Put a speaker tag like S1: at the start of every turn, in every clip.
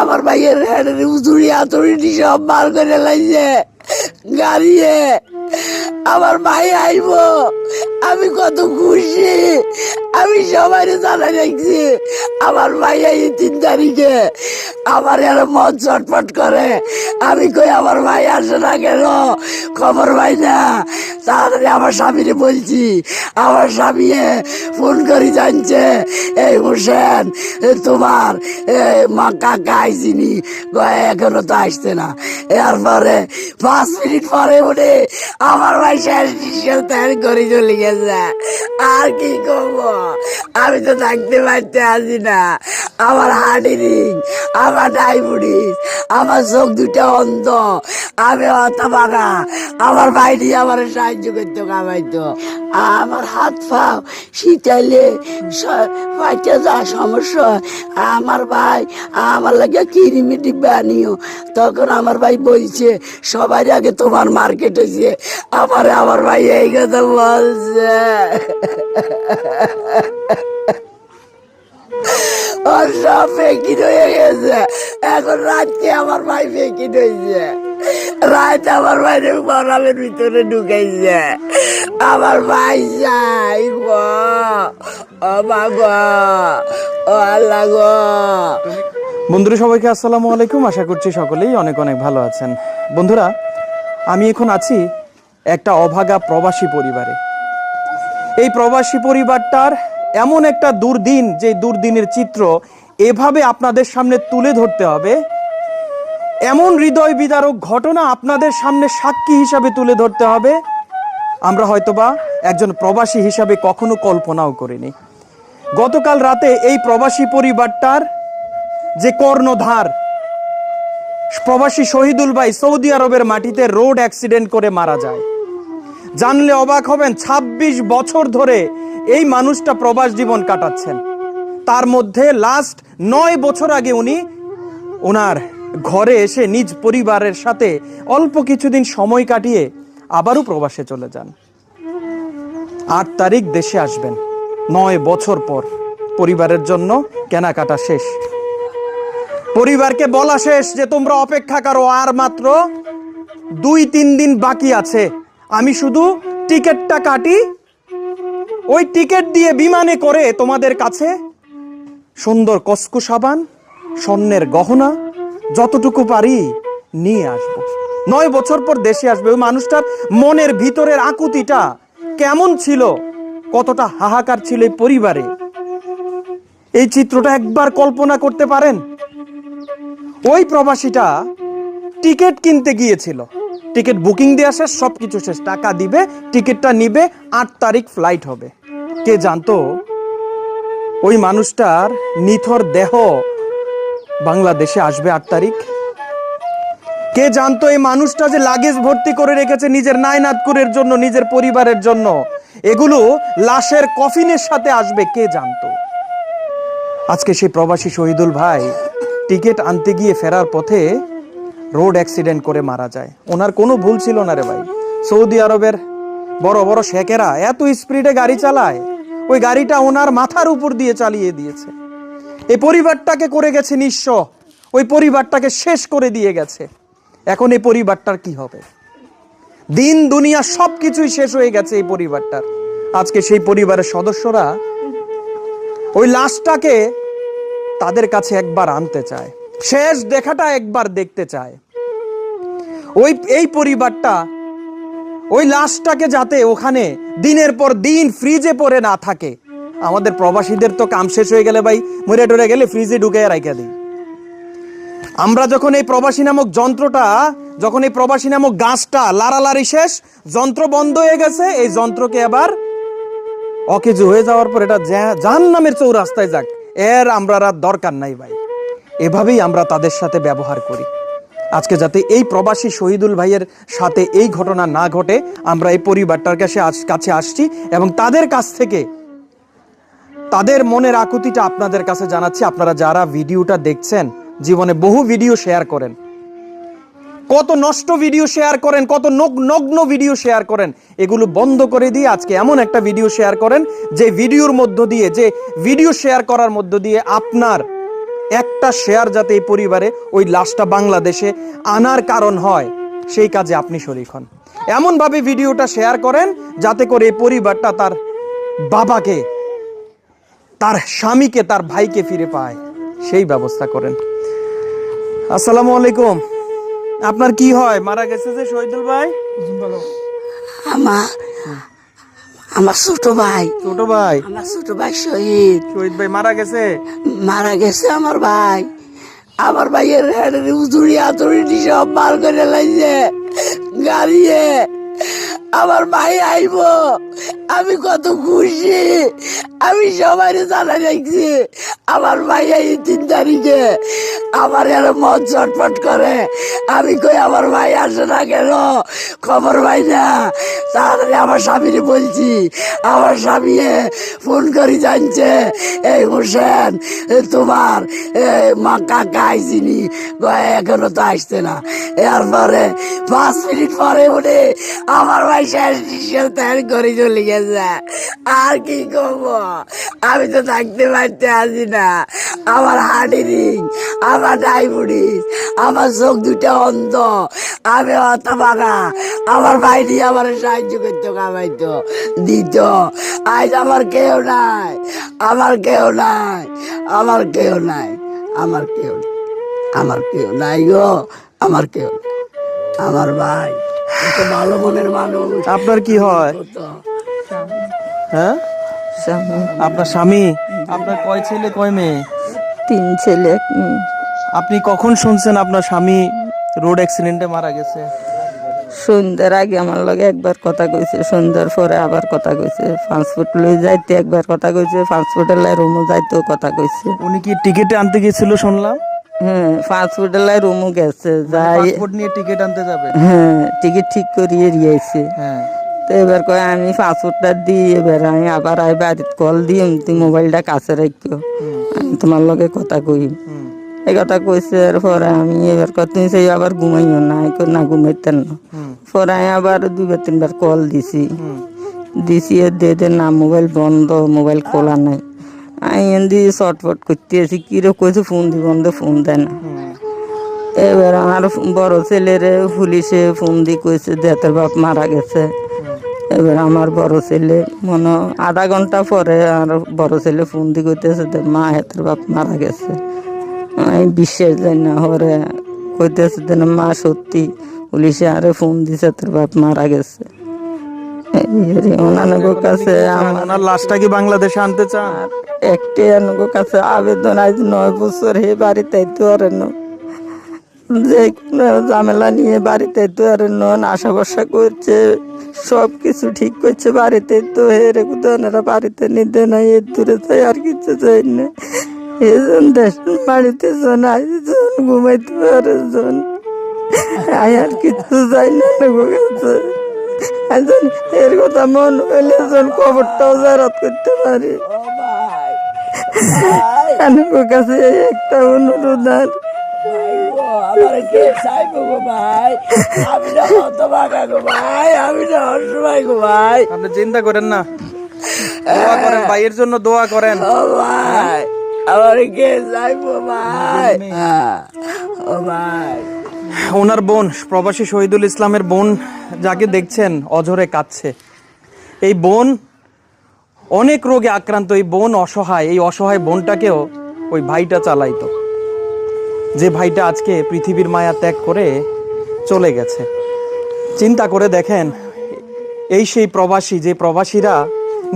S1: আমার ভাইয়ের হেডের উজুরি আতড়ি সব বার করে লাইছে গাড়িয়ে। আমার ভাই আইব, আমি কত খুশি। আমি সবাই জানাই রাখছি আমার ভাই এই 3 তারিখে। আমার এর মন চটপট করে। আমি কই আমার ভাই আসে না কেন, খবর ভাই না। তাড়াতাড়ি আমার স্বামীরে বলছি, আমার স্বামী ফোন করে জানছে এই হোসেন তোমার মা কাকা আইসিনি, এখনো তো আসছে না। এরপরে 5 মিনিট পরে উঠে আমার ভাই শেষ তৈরি করে চলে গেছে। আর কি করবো, আমি তো থাকতে পারতে আসি না। আমার হার্টের রিং, আমার ডায়াবেটিস, আমার চোখ 2টা অন্ধ, আমি অত বানা। আমার ভাই নিয়ে আমার সাহায্য করতো, কামাইতো। আমার হাত পা শীতালে পাইতে যা সমস্যা, আমার ভাই আমার লাগে কিরিমি ডিব্বা আনিও। তখন আমার ভাই বলছে সবাই আগে তোমার মার্কেট হয়েছে, আমার ভাই এই কথা বলছে। ওর সব ফেকিট হয়ে গেছে। এখন রাতকে আমার ভাই ফেকিট হয়েছে। রাত আমার ভাইরে বরামের ভিতরে ঢুকাইছে। আমার ভাই যাই গো, ও মা গো, ও আল্লাহ গো।
S2: বন্ধুরা সবাইকে আসসালামু আলাইকুম। আশা করছি সকলেই অনেক অনেক ভালো আছেন। বন্ধুরা, আমি এখন আছি একটা অভাগা প্রবাসী পরিবারে। এই প্রবাসী পরিবারটার এমন একটা দুর্দিন, যে দুর্দিনের চিত্র এভাবে আপনাদের সামনে তুলে ধরতে হবে, এমন হৃদয় বিদারক ঘটনা আপনাদের সামনে সাক্ষী হিসাবে তুলে ধরতে হবে, আমরা হয়তোবা একজন প্রবাসী হিসাবে কখনো কল্পনাও করিনি। গতকাল রাতে এই প্রবাসী পরিবারটার যে কর্ণধার প্রবাসী শহীদুল ভাই সৌদি আরবের মাটিতে রোড অ্যাক্সিডেন্ট করে মারা যায়। জানলে অবাক হবেন, 26 বছর ধরে এই মানুষটা প্রবাস জীবন কাটাচ্ছেন। তার মধ্যে লাস্ট 9 বছর আগে উনি ওনার ঘরে এসে নিজ পরিবারের সাথে অল্প কিছুদিন সময় কাটিয়ে আবারও প্রবাসে চলে যান। 8 তারিখ দেশে আসবেন। 9 বছর পর পরিবারের জন্য কেনাকাটা শেষ। পরিবারকে বলা শেষ যে তোমরা অপেক্ষা করো, আর মাত্র 2-3 দিন বাকি আছে। আমি শুধু টিকিটটা কাটি, ওই টিকিট দিয়ে বিমানে করে তোমাদের কাছে সুন্দর কসকু সাবান, স্বর্ণের গহনা যতটুকু পারি নিয়ে আসবো। 9 বছর পর দেশে আসবে। ওই মানুষটার মনের ভিতরের আকুতিটা কেমন ছিল, কতটা হাহাকার ছিল এই পরিবারে, এই চিত্রটা একবার কল্পনা করতে পারেন? ওই প্রবাসীটা টিকিট কিনতে গিয়েছিল, টিকিট বুকিং দেওয়া শেষ, সবকিছু শেষ, টাকা দিবে, টিকিটটা নিবে, 8 তারিখ ফ্লাইট হবে। কে জানতো ওই মানুষটার নিথর দেহ বাংলাদেশে আসবে 8 তারিখ? কে জানতো এই মানুষটা যে লাগেজ ভর্তি করে রেখেছে নিজের নায়নাতকুরের জন্য, নিজের পরিবারের জন্য, এগুলো লাশের কফিনের সাথে আসবে? কে জানতো? আজকে সেই প্রবাসী শহীদুল ভাই টিকিট আনতে গিয়ে ফেরার পথে রোড অ্যাক্সিডেন্ট করে মারা যায়। ওনার কোনো ভুল ছিল না রে ভাই। সৌদি আরবের বড় বড় শেখেরা এত স্পিডে গাড়ি চালায়, ওই গাড়িটা ওনার মাথার উপর দিয়ে চালিয়ে দিয়েছে। এই পরিবারটাকে করে গেছে নিঃস্ব, ওই পরিবারটাকে শেষ করে দিয়ে গেছে। এখন এই পরিবারটার কি হবে? দিন দুনিয়া সবকিছুই শেষ হয়ে গেছে এই পরিবারটার। আজকে সেই পরিবারের সদস্যরা ওই লাশটাকে তাদের কাছে একবার আনতে চায়, শেষ দেখাটা একবার দেখতে চায়। এই পরিবারটা ওই লাশটাকে যাতে ওখানে দিনের পর দিন ফ্রিজে পড়ে না থাকে। আমাদের প্রবাসীদের তো কাম শেষ হয়ে গেলে ভাই মরে টরে গেলে ফ্রিজে ঢুকে রাখা দিই। আমরা যখন এই প্রবাসী নামক যন্ত্রটা, যখন এই প্রবাসী নামক গাছটা লাড়ালাড়ি শেষ, যন্ত্র বন্ধ হয়ে গেছে, এই যন্ত্রকে আবার অকেজো হয়ে যাওয়ার পর এটা জাহান্নামের চৌরাস্তায় যাক, এর আমরা আর দরকার নাই ভাই। এভাবেই আমরা তাদের সাথে ব্যবহার করি। আজকে যাতে এই প্রবাসী শহীদুল ভাইয়ের সাথে এই ঘটনা না ঘটে, আমরা এই পরিবারটার কাছে আসছি এবং তাদের কাছ থেকে তাদের মনের আকুতিটা আপনাদের কাছে জানাচ্ছি। আপনারা যারা ভিডিওটা দেখছেন, জীবনে বহু ভিডিও শেয়ার করেন, কত নষ্ট ভিডিও শেয়ার করেন, কত নগ্ন ভিডিও শেয়ার করেন, এগুলো বন্ধ করে দিয়ে আজকে এমন একটা ভিডিও শেয়ার করেন যে ভিডিওর মধ্য দিয়ে, যে ভিডিও শেয়ার করার মধ্য দিয়ে আপনার একটা শেয়ার যাতে এই পরিবারে ওই লাশটা বাংলাদেশে আনার কারণ হয়, সেই কাজে আপনি শরীক হন। এমনভাবে ভিডিওটা শেয়ার করেন যাতে করে এই পরিবারটা তার বাবাকে, তার স্বামীকে, তার ভাইকে ফিরে পায়, সেই ব্যবস্থা করেন। আসসালামু আলাইকুম। আপনার কি হয়? মারা গেছে যে শহীদুল ভাই?
S1: আমার আমার ছোট ভাই
S2: ছোট ভাই?
S1: আমার ছোট ভাই শহীদ
S2: শহীদ ভাই মারা গেছে
S1: আমার ভাই। আমার ভাইয়ের হেডের উজুড়ি আতুড়ি সব বার করে লাইছে গাড়িয়ে। আমার ভাই আইব, আমি কত খুশি। আমি সবাই জানা দেখছি আমার ভাই এই 3 তারিখে। আমার এর মন চটপট করে। আমি কই আমার ভাই আসে না কেন, খবর পাই না। তাড়াতাড়ি আমার স্বামীরে বলছি, আমার স্বামী ফোন করে জানছে এই হোসেন তোমার মা কাকা আইসিনি, এখনো তো আসছে না। এরপরে 5 মিনিট পরে উঠে আমার ভাই শেষ ডিসিশন তৈরি করে চলে গেছে। আর কি করবো, আমি তো থাকতে পারতে আসি না। আমার হার্ট রিং, আমার ডায়াবেটিস, আমার চোখ 2টা অন্ধ, আমি অত বাগা। আমার ভাই দিয়ে আমার সাহায্য করতো, কামাইতো, দিত। আজ আমার কেউ নাই, আমার কেউ নাই, আমার কেউ নাই, আমার কেউ নাই, আমার কেউ নাই গো, আমার কেউ নাই। আমার ভাই কত ভালো মনের মানুষ।
S2: আপনার কি হয়? হ্যাঁ, আপনার স্বামী? আপনার কয় ছেলে কয় মেয়ে?
S3: 3 ছেলে 1 মেয়ে।
S2: আপনি কখন শুনছেন আপনার স্বামী রোড অ্যাক্সিডেন্টে মারা গেছে?
S3: সন্ধ্যার আগে আমার লগে একবার কথা কইছে, সন্ধ্যার পরে আবার কথা কইছে। 5 ফুট লই যাইতে একবার কথা কইছে, 5 ফুটের লাই রুমও যাইতেও কথা কইছে।
S2: উনি কি টিকিটে আনতে গেছিল শুনলাম?
S3: হ্যাঁ, 5 ফুটের লাই রুমও গেছে, যাই
S2: পাসপোর্ট নিয়ে টিকিট আনতে যাবে?
S3: হ্যাঁ, টিকিট ঠিক করিয়ে দিয়েছে।
S2: হ্যাঁ।
S3: তো এবার কয় আমি 5 ফুটটা দিই, এবার আমি আবার বাড়িতে কল দিই, তুই মোবাইলটা কাছে রাখো, আমি তোমার লগে কথা কই। এই কথা কইছে। পরে আমি এবার তুমি সেই আবার ঘুমাইও না, না ঘুমাইতেন না। পরে আমি আবার 2-3 বার কল দিছি, দে না মোবাইল বন্ধ, মোবাইল খোলা নাই। আমি এমনি শর্টফট করতে আছি, কিরে কইছে ফোন দি, বন্ধ, ফোন দেয় না। এবার আমার বড় ছেলের পুলিশে ফোন দিয়ে কইছে দেতের বাপ মারা গেছে। এবার আমার বড় ছেলে মনে আধা ঘন্টা পরে আর বড় ছেলে ফোন দিয়ে কইতেছে মা হেতের বাপ মারা গেছে। আমি বিশ্বাস যাই না, হরে কইতেছে মা সত্যি পুলিশে আরে ফোন দিছে তোর বাপ মারা গেছে। ওনার কাছে
S2: ওনার লাশটা কি বাংলাদেশে আনতে চান?
S3: একটাই আনুগো কাছে আবেদন, আজ 9 বছর হে বাড়িতে তো আর যে কোনো ঝামেলা নিয়ে বাড়িতে তো আর আশা ভরসা করছে, সব কিছু ঠিক করছে বাড়িতে তো হেরে কোথাও বাড়িতে নিতে নাই, এর দূরে চাই আর কিছু চাই না। এজন দেশ বাড়িতে জন আইজন ঘুমাইতে পারে জন, আর কিছু চাই না কাছে। একজন এর কথা মন হইলে জন কবরটাও জারাত করতে পারে। আনুগো কাছে একটা অনুরোধ, আর
S1: আমার কে চাইবো গো ভাই, আমি না অত বাগা গো ভাই, আমি না অসহায় গো ভাই।
S2: আপনি চিন্তা করেন না, দোয়া করেন, ভাইয়ের জন্য দোয়া করেন।
S1: ও ভাই, আমার কে চাইবো ভাই, ও ভাই।
S2: ওনার বোন প্রবাসী শহীদুল ইসলামের বোন যাকে দেখছেন অঝরে কাঁদছে, এই বোন অনেক রোগে আক্রান্ত, এই বোন অসহায়। এই অসহায় বোনটাকেও ওই ভাইটা চালাইতো, যে ভাইটা আজকে পৃথিবীর মায়া ত্যাগ করে চলে গেছে। চিন্তা করে দেখেন, এই সেই প্রবাসী, যে প্রবাসীরা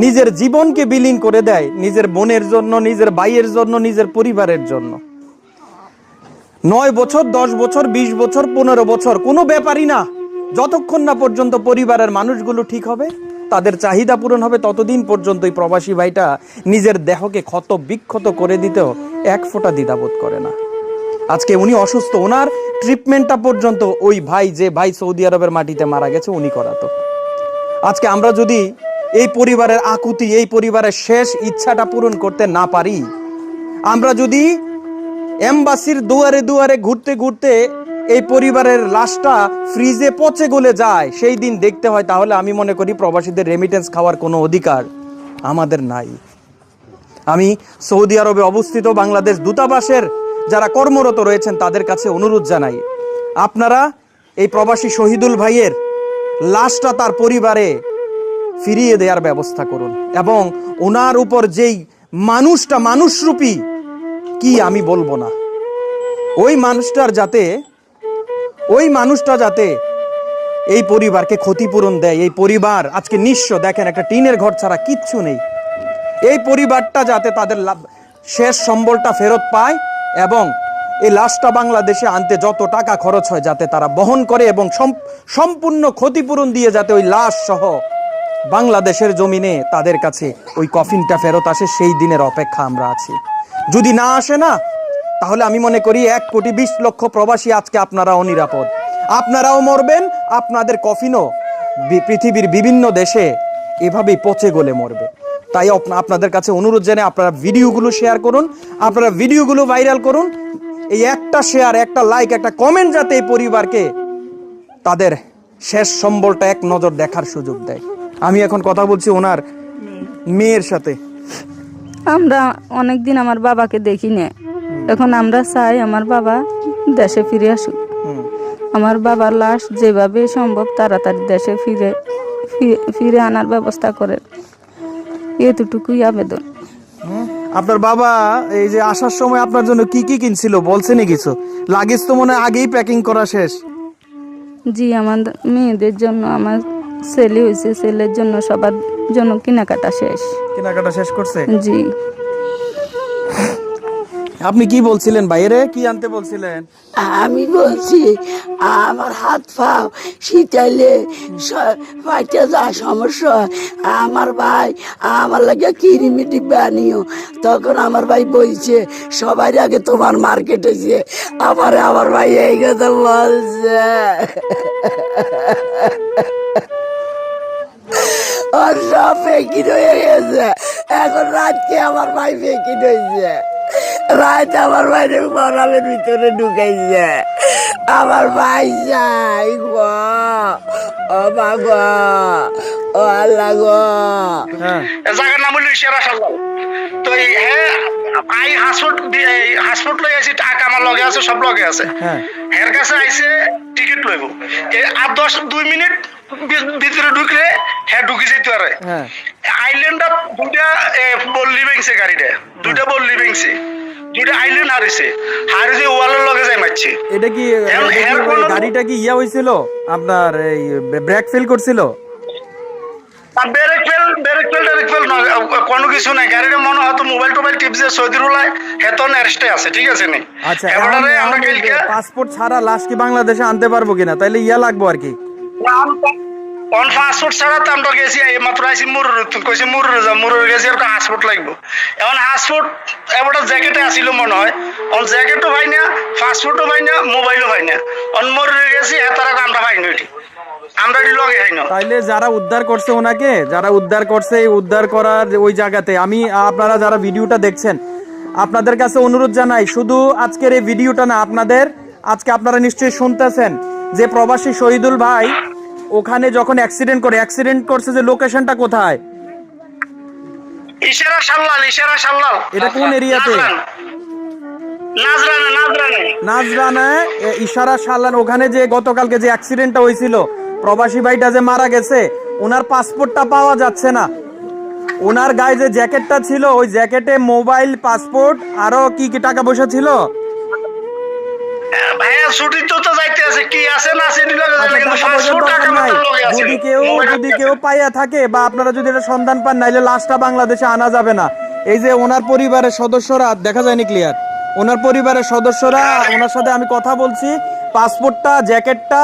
S2: নিজের জীবনকে বিলীন করে দেয় নিজের বোনের জন্য, নিজের ভাইয়ের জন্য, নিজের পরিবারের জন্য। 9 বছর, 10 বছর, 20 বছর, 15 বছর কোনো ব্যাপারই না, যতক্ষণ না পর্যন্ত পরিবারের মানুষগুলো ঠিক হবে, তাদের চাহিদা পূরণ হবে, ততদিন পর্যন্ত এই প্রবাসী ভাইটা নিজের দেহকে ক্ষত বিক্ষত করে দিতেও 1 ফোঁটা দ্বিধাবোধ করে না। আজকে উনি অসুস্থ, ওনার ট্রিটমেন্টটা পর্যন্ত ওই ভাই, যে ভাই সৌদি আরবের মাটিতে মারা গেছে, উনি করাতো। আজকে আমরা যদি এই পরিবারের আকুতি, এই পরিবারের শেষ ইচ্ছাটা পূরণ করতে না পারি, আমরা যদি এমবাসির দুয়ারে দুয়ারে ঘুরতে ঘুরতে এই পরিবারের লাশটা ফ্রিজে পচে গলে যায়, সেই দিন দেখতে হয়, তাহলে আমি মনে করি প্রবাসীদের রেমিটেন্স খাওয়ার কোনো অধিকার আমাদের নাই। আমি সৌদি আরবে অবস্থিত বাংলাদেশ দূতাবাসের যারা কর্মরত রয়েছেন তাদের কাছে অনুরোধ জানাই, আপনারা এই প্রবাসী শহীদুল ভাইয়ের লাশটা তার পরিবারে ফিরিয়ে দেওয়ার ব্যবস্থা করুন এবং ওনার উপর যেই মানুষরূপী কি আমি বলবো না, ওই মানুষটা যাতে এই পরিবারকে ক্ষতিপূরণ দেয়। এই পরিবার আজকে নিঃস্ব, দেখেন একটা টিনের ঘর ছাড়া কিচ্ছু নেই। এই পরিবারটা যাতে তাদের শেষ সম্বলটা ফেরত পায় এবং এই লাশটা বাংলাদেশে আনতে যত টাকা খরচ হয় যাতে তারা বহন করে এবং সম্পূর্ণ ক্ষতিপূরণ দিয়ে যাতে ওই লাশ সহ বাংলাদেশের জমিনে তাদের কাছে ওই কফিনটা ফেরত আসে, সেই দিনের অপেক্ষা আমরা আছি। যদি না আসে না, তাহলে আমি মনে করি 1,20,00,000 প্রবাসী আজকে আপনারাও নিরাপদ, আপনারাও মরবেন, আপনাদের কফিনও পৃথিবীর বিভিন্ন দেশে এভাবেই পচে গলে মরবে। তাই আপনাদের কাছে অনুরোধ জানিয়ে আপনারা ভিডিওগুলো শেয়ার করুন, আপনারা ভিডিওগুলো ভাইরাল করুন। এই একটা শেয়ার, একটা লাইক, একটা কমেন্ট যাতে এই পরিবারকে তাদের শেষ সম্বলটা এক নজর দেখার সুযোগ দেয়। আমি এখন কথা বলছি ওনার মেয়ের সাথে।
S4: আমরা অনেকদিন আমার বাবাকে দেখি না, এখন আমরা চাই আমার বাবা দেশে ফিরে আসুক। আমার বাবার লাশ যেভাবে সম্ভব তাড়াতাড়ি দেশে ফিরে আনার ব্যবস্থা করে, এতটুকুই আবেদন।
S2: আপনার বাবা এই যে আসার সময় আপনার জন্য কি কি কিনছিল বলছেনি কিছু? লাগেজ তো মনে হয় আগেই প্যাকিং করা শেষ।
S4: জি, আমার মেয়েদের জন্য, আমার ছেলে হয়েছে, ছেলের জন্য, সবার জন্য কেনাকাটা শেষ
S2: করছে।
S4: জি।
S2: আপনি কি বলছিলেন বাইরে, কি আনতে বলছিলেন?
S1: আমি বলছি আমার হাত পাও শীতাইলে পাইতে যা সমস্যা হয়, আমার ভাই আমার লাগে কিরিমিটি বানিও। তখন আমার ভাই বলছে সবাই আগে তোমার মার্কেটে যে আমার ভাই এই কথা বলছে। ওর সব ফেকিট হয়ে গেছে, এখন রাতকে আমার ভাই ফেকিট হয়েছে, রাত আমার ভাইয়ের গরমের ভিতরে ঢুকাইছে। আমার ভাই যাই গো, ও মা গো, ও আল্লাহ গো।
S5: জায়গার নাম হলো ইশারা সাল্লাল। তো আই হাসপাতাল লই আইছি, টাকা আমার লগে আছে, সব লগে আছে। এর কাছে আইছে টিকিট লইব, 8-10-2 মিনিট ভিতরে ঢুকলে হ্যাঁ ঢুকি যেতে পারে। আইল্যান্ডটা দুইটা বললি ব্যাংছে, গাড়িটা দুইটা বললি ব্যাংছে, দুইটা আইল্যান্ড হারিছে ওয়ালের লগে যাই মারছে।
S2: এটা কি গাড়িটা কি ইয়া হয়েছিল আপনার, এই ব্রেক ফেল করছিল?
S5: ব্রেক ফেল না, কোনো কিছু নাই। গাড়িটা মনে হয়তো মোবাইল টিপছে, সৌদিরুলায় হেতন অ্যারেস্টে আছে, ঠিক আছে নি?
S2: আচ্ছা, আমরা পাসপোর্ট ছাড়া লাশ কি বাংলাদেশে আনতে পারবো কিনা? তাইলে ইয়া লাগবো আর কি।
S5: অন পাসপোর্ট ছাড়া তো আমরা গেছি, মাত্র আইছি কইছি মুরুর গেছি, আর পাসপোর্ট লাগবো। এখন পাসপোর্ট এবারটা জ্যাকেটে আসিল মনে হয়, অন জ্যাকেটও পাই না, পাসপোর্টও পাই না, মোবাইলও পাই না, অন মুরুর গেছি এতারা আমরা পাই না, আমরা লগে পাই না।
S2: তাইলে যারা উদ্ধার করছে ওনাকে, যারা উদ্ধার করছে, এই উদ্ধার করার ওই জায়গাতে আমি, আপনারা যারা ভিডিওটা দেখছেন, আপনাদের কাছে অনুরোধ জানাই, শুধু আজকের এই ভিডিওটা না, আজকে আপনারা নিশ্চয়ই শুনতেছেন যে প্রবাসী শহীদুল ভাই ওখানে যখন অ্যাক্সিডেন্ট করছে, যে লোকেশনটা কোথায়?
S5: ইশারা সাল্লাল।
S2: এটা কোন এরিয়াতে? নাজরানে ইশারা সাল্লাল। ওখানে যে গতকালকে যে অ্যাক্সিডেন্টটা হয়েছিল, প্রবাসী ভাইটা যে মারা গেছে, ওনার পাসপোর্টটা পাওয়া যাচ্ছে না। ওনার গায়ে যে জ্যাকেটটা ছিল, ওই জ্যাকেটে মোবাইল, পাসপোর্ট, আরো কি কি টাকা পয়সা ছিল।
S5: ভাইয়া ছুটি তো যাইতে আছে, কি আছে না আছে
S2: যদি কেউ পাইয়া থাকে বা আপনারা যদি এটা সন্ধান পান, নাইলে লাশটা বাংলাদেশে আনা যাবে না। এই যে ওনার পরিবারের সদস্যরা, দেখা যায়নি ক্লিয়ার, ওনার পরিবারের সদস্যরা, ওনার সাথে আমি কথা বলছি, পাসপোর্টটা, জ্যাকেটটা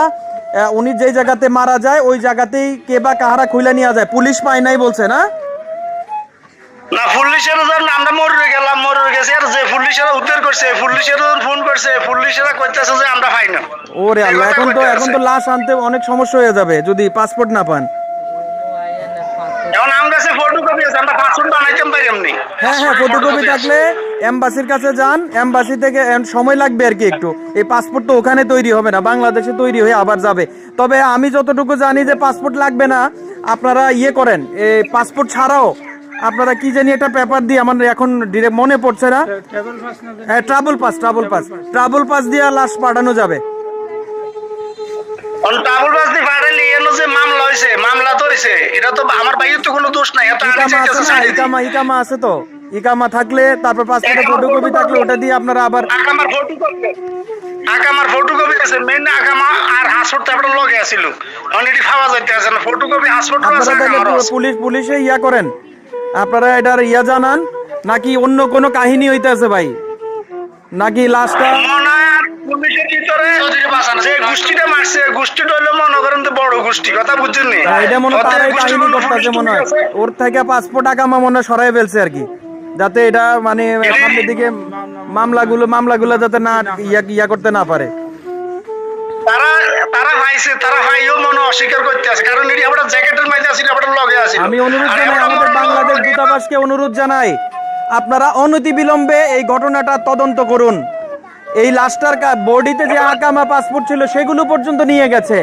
S2: উনি যে জায়গাতে মারা যায় ওই জায়গাতেই কে বা কাহারা খুলে নিয়ে যায়, পুলিশ পায় নাই বলছে না?
S5: না, পুলিশেরা আমরা মরে গেলাম, মরে গেছে, আর যে পুলিশেরা উদ্ধার করছে, পুলিশেরা ফোন করছে, পুলিশেরা কইতাছে যে আমরা পাই না।
S2: ওরে আল্লাহ, এখন তো লাশ আনতে অনেক সমস্যা হয়ে যাবে যদি পাসপোর্ট না পান।
S5: এখন আমার কাছে ফটোকপি আছে, আমরা পাসপোর্ট বানাইতে পারি এমনি।
S2: হ্যাঁ, ফটোকপি থাকলে এমবাসির কাছে যান, এমবাসি থেকে সময় লাগবে আর কি একটু। এই পাসপোর্ট তো ওখানে তৈরি হবে না, বাংলাদেশে তৈরি হয়ে আবার যাবে। তবে আমি যতটুকু জানি যে পাসপোর্ট লাগবে না, আপনারা ইয়ে করেন, এই পাসপোর্ট ছাড়াও আপনারা কি জানি একটা পেপার দিয়ে আমার এখন ডিরেক্ট মনে পড়ছে না। হ্যাঁ, ট্রাভেল পাস দিয়ে লাশ পাঠানো যাবে।
S5: ডাবল বাস দিয়ে পাঠাইলে এর যে মামলা হয়েছে, মামলা তো হয়েছে, এটা তো আমার ভাইয়ের তো কোনো দোষ নাই। এটা
S2: ইকামা আছে না, ইকামা আছে তো, ইকামা থাকলে তারপর পাসপোর্টের ফটোকপি থাকলে ওটা দিয়ে আপনারা আবার
S5: আকামার ফটোকপি আছে, মেন আকামা আর হাসপাতাল তারপরে লগে আছিল, অলরেডি পাওয়া যাইতে আছে না ফটোকপি হাসপাতাল আছে।
S2: আপনারা তাহলে পুলিশে ইয়া করেন, আপনারা এটার ইয়া জানান নাকি অন্য কোনো কাহিনী হইতেছে ভাই, নাকি লাশটা
S5: পুলিশের ভিতরে যে গোষ্ঠীটা মারছে, গোষ্ঠীটা হলো মনে করেন তো বড় গোষ্ঠী, কথা বুঝছেন নি?
S2: এটা মনে হয় তারাই কাহিনী করতেছে মনে হয়, ওর থেকে পাসপোর্ট আকামা মনে হয় সরাই ফেলছে আর কি, যাতে এটা মানে সামনের দিকে মামলাগুলো যাতে না ইয়া করতে না পারে।
S5: তারা ভাইছে, তারা ভাইও মনে অস্বীকার করতে আছে, কারণ এটি আমরা জ্যাকেটের মাঝে আছি, আমরা লগে আছি।
S2: আমি অনুরোধ জানাই, আমাদের বাংলাদেশ দূতাবাসকে অনুরোধ জানাই, আপনারা অনতিবিলম্বে এই ঘটনাটা তদন্ত করুন। এই লাশটার বডিতে যে আকামা পাসপোর্ট ছিল সেগুলো পর্যন্ত নিয়ে গেছে।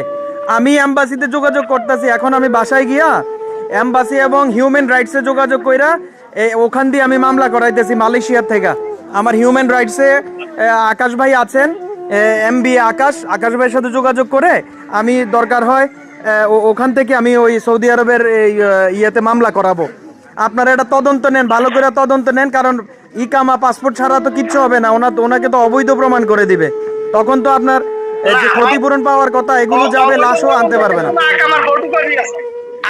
S2: আমি এম্বাসিতে যোগাযোগ করতেছি, এখন আমি বাসায় গিয়া এম্বাসি এবং হিউম্যান রাইটসে যোগাযোগ কইরা ওখান দিয়ে আমি মামলা করাইতেছি মালয়েশিয়ার থেকে। আমার হিউম্যান রাইটসে আকাশ ভাই আছেন, MBA আকাশ ভাইয়ের সাথে যোগাযোগ করে আমি দরকার হয় ওখান থেকে আমি ওই সৌদি আরবের ইয়েতে মামলা করাবো। আপনারা এটা তদন্ত নেন, ভালো করে তদন্ত নেন, কারণ ইকামা পাসপোর্ট ছাড়া তো কিচ্ছু হবে না, ওনাকে তো অবৈধ প্রমাণ করে দিবে, তখন তো আপনার যে ক্ষতিপূরণ পাওয়ার কথা এগুলো যাবে, লাশও আনতে পারবে না।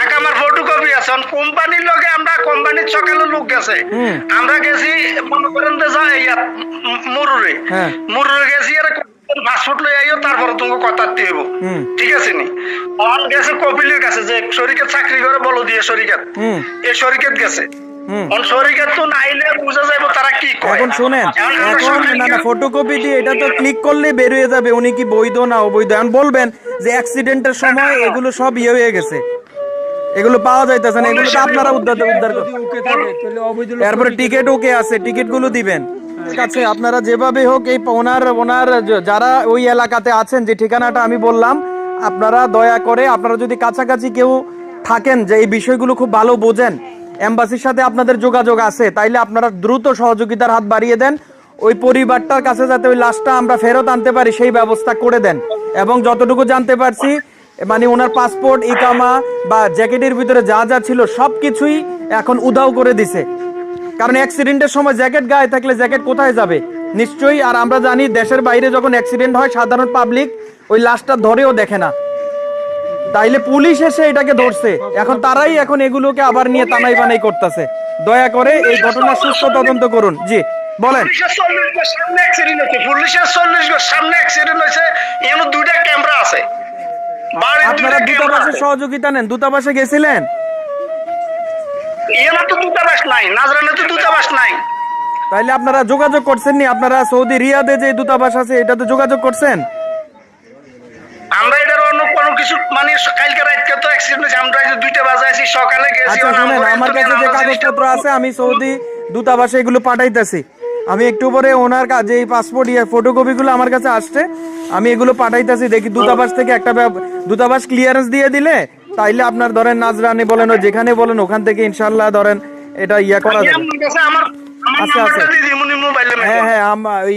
S5: আকামার ফটোকপি আছে, কোম্পানির লগে আমরা কোম্পানির সকালে লোক গেছে, আমরা গেছি মনে করেন মুরুরে গেছি, পাসপোর্ট লই আইও, তারপরে তোমাকে কথা দিব, ঠিক আছে নি? অন গেছে কপিলের কাছে, যে শরীকের চাকরি করে বলো দিয়ে শরীকের, এই শরীকের গেছে,
S2: এখন শুনেন, এখন না ফটোকপি দিয়ে এটা তো ক্লিক করলে বের হয়ে যাবে উনি কি বৈধ না অবৈধ। এখন বলবেন যে অ্যাক্সিডেন্টের সময় এগুলো সব ইয়ে হয়ে গেছে, এগুলো পাওয়া যাইতেছে না, এগুলো তো আপনারা উদ্ধার এরপরে টিকিট ওকে আছে, টিকিট গুলো দিবেন। ঠিক আছে, আপনারা যেভাবে হোক এই ওনার যারা ওই এলাকাতে আছেন, যে ঠিকানাটা আমি বললাম, আপনারা দয়া করে, আপনারা যদি কাছাকাছি কেউ থাকেন যে এই বিষয়গুলো খুব ভালো বোঝেন, এম্বাসির সাথে আপনাদের যোগাযোগ আছে, তাইলে আপনারা দ্রুত সহযোগিতার হাত বাড়িয়ে দেন, ওই পরিবারটার কাছে যাতে ওই লাশটা আমরা ফেরত আনতে পারি সেই ব্যবস্থা করে দেন। এবং যতটুকু জানতে পারছি মানে ওনার পাসপোর্ট, ইকামা বা জ্যাকেটের ভিতরে যা যা ছিল সবকিছুই এখন উধাও করে দিছে, কারণ অ্যাক্সিডেন্টের সময় জ্যাকেট গায়ে থাকলে জ্যাকেট কোথায় যাবে নিশ্চয়ই। আর আমরা জানি দেশের বাইরে যখন অ্যাক্সিডেন্ট হয় সাধারণ পাবলিক ওই লাশটা ধরেও দেখে না, তাইলে পুলিশ এসে এটাকে ধরছে, এখন তারাই এখন এগুলোকে আবার নিয়ে তানাই বানাই করতেছে। দয়া করে এই ঘটনার সুস্থ তদন্ত করুন। জি বলেন। আপনারা দূতাবাসের সহযোগিতা নেন, দূতাবাসে গেছিলেন? তাইলে আপনারা যোগাযোগ করছেন নি? আপনারা সৌদি রিয়াদে যে দূতাবাস আছে এটাতে যোগাযোগ করছেন?
S5: আমরা এটার অন্য কোনো কিছু মানে কালকে রাতকে তো অ্যাক্সিডেন্ট হয়েছে, আমরা 2টা বাজে আছি, সকালে গেছি।
S2: আচ্ছা শুনেন, আমার কাছে যে কাগজপত্র আছে আমি সৌদি দূতাবাসে এগুলো পাঠাইতেছি, আমি একটু পরে ওনার কাছে এই পাসপোর্ট ফটোকপি গুলো আমার কাছে আসছে, আমি এগুলো পাঠাইতেছি, দেখি দূতাবাস থেকে একটা দূতাবাস ক্লিয়ারেন্স দিয়ে দিলে তাইলে আপনার ধরেন নাজরানি বলেন ও যেখানে বলেন ওখান থেকে ইনশাল্লাহ ধরেন এটা ইয়া করা যাবে। আচ্ছা আচ্ছা, হ্যাঁ হ্যাঁ,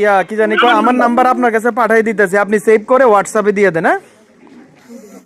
S2: ইয়া কি জানি আমার নাম্বার আপনার কাছে পাঠাই দিতেছি, আপনি সেভ করে হোয়াটসঅ্যাপে দিয়ে দেন। হ্যাঁ।